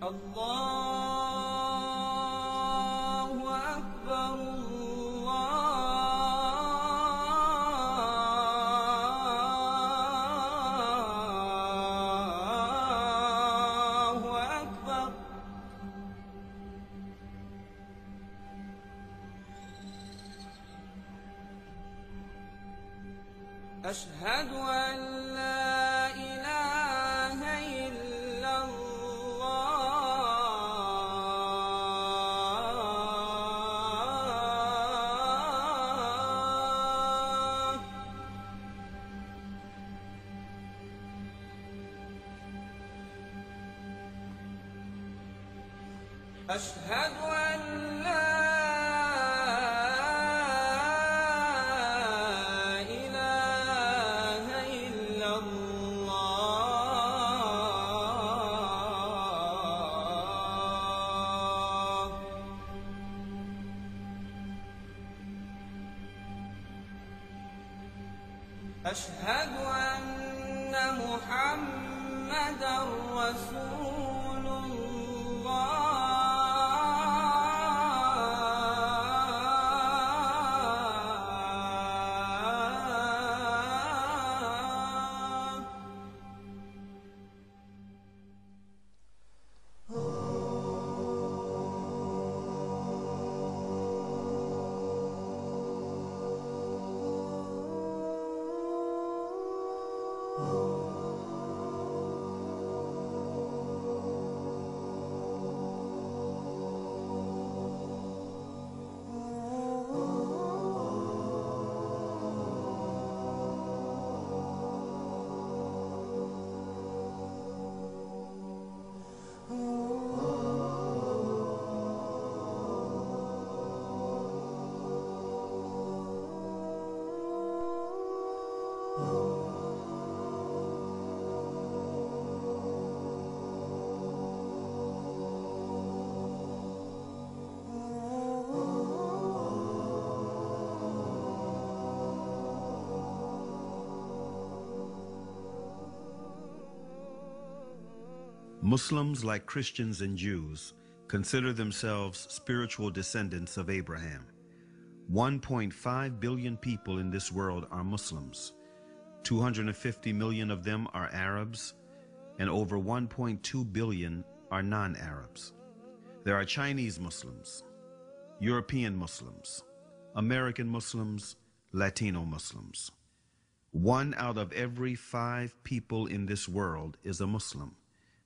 الله أكبر الله أكبر. أشهد أن لا إله إلا الله. أشهد أن لا إله إلا الله. أشهد أن محمدًا رسول Muslims, like Christians and Jews, consider themselves spiritual descendants of Abraham. 1.5 billion people in this world are Muslims. 250 million of them are Arabs, and over 1.2 billion are non-Arabs. There are Chinese Muslims, European Muslims, American Muslims, Latino Muslims. 1 out of every 5 people in this world is a Muslim,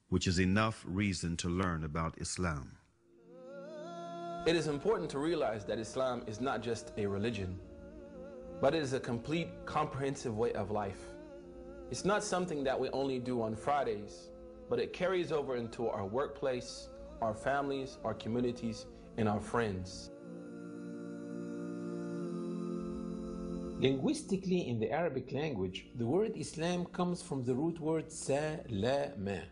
which is enough reason to learn about Islam. It is important to realize that Islam is not just a religion, but it is a complete, comprehensive way of life. It's not something that we only do on Fridays, but it carries over into our workplace, our families, our communities, and our friends. Linguistically, in the Arabic language, the word Islam comes from the root word salama.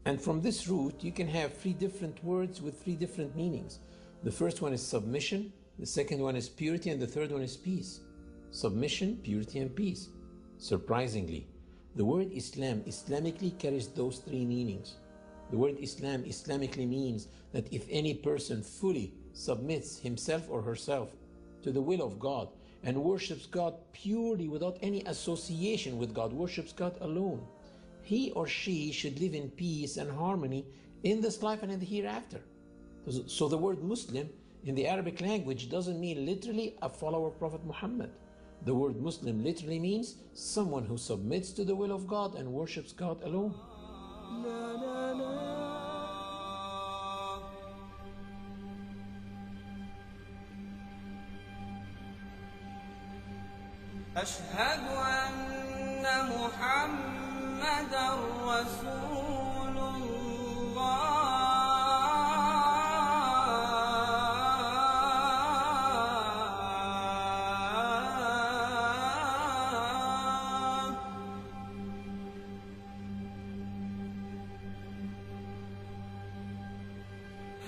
And from this root, you can have 3 different words with 3 different meanings. The first one is submission, the second one is purity, and the third one is peace. Submission, purity, and peace. Surprisingly, the word Islam Islamically carries those 3 meanings. The word Islam Islamically means that if any person fully submits himself or herself to the will of God and worships God purely without any association with God, worships God alone, he or she should live in peace and harmony in this life and in the hereafter. So the word Muslim in the Arabic language doesn't mean literally a follower of Prophet Muhammad. The word Muslim literally means someone who submits to the will of God and worships God alone. أشهد أن محمدًا رسول الله.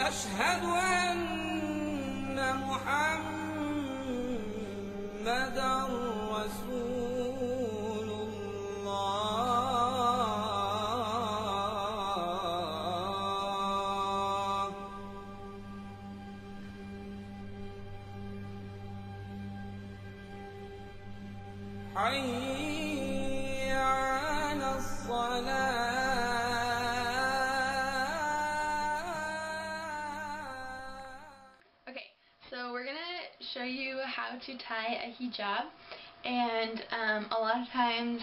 أشهد أن محمدًا رسول الله. how to tie a hijab, and a lot of times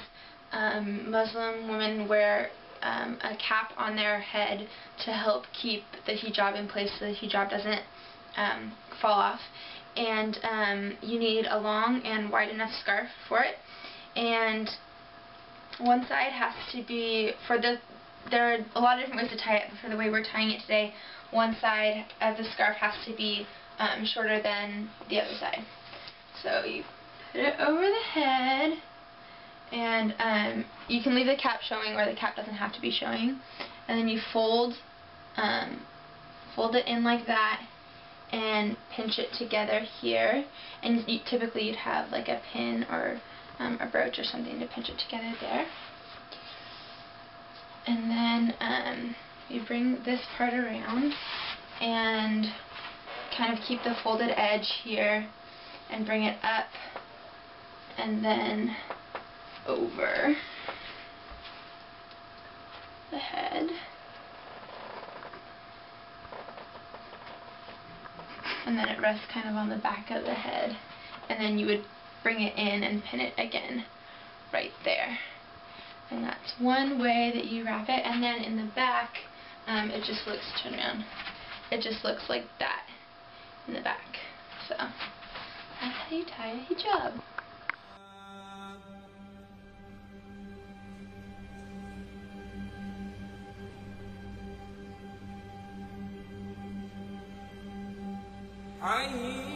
Muslim women wear a cap on their head to help keep the hijab in place so the hijab doesn't fall off. And you need a long and wide enough scarf for it, and one side has to be, there are a lot of different ways to tie it, but for the way we're tying it today, one side of the scarf has to be shorter than the other side. So you put it over the head, and you can leave the cap showing, or the cap doesn't have to be showing, and then you fold it in like that and pinch it together here, and typically you'd have like a pin or a brooch or something to pinch it together there. And then you bring this part around and kind of keep the folded edge here and bring it up and then over the head. And then it rests kind of on the back of the head. And then you would bring it in and pin it again right there. And that's one way that you wrap it. And then in the back, it just looks, turn around, it just looks like that in the back. So that's how you tie a hijab. عين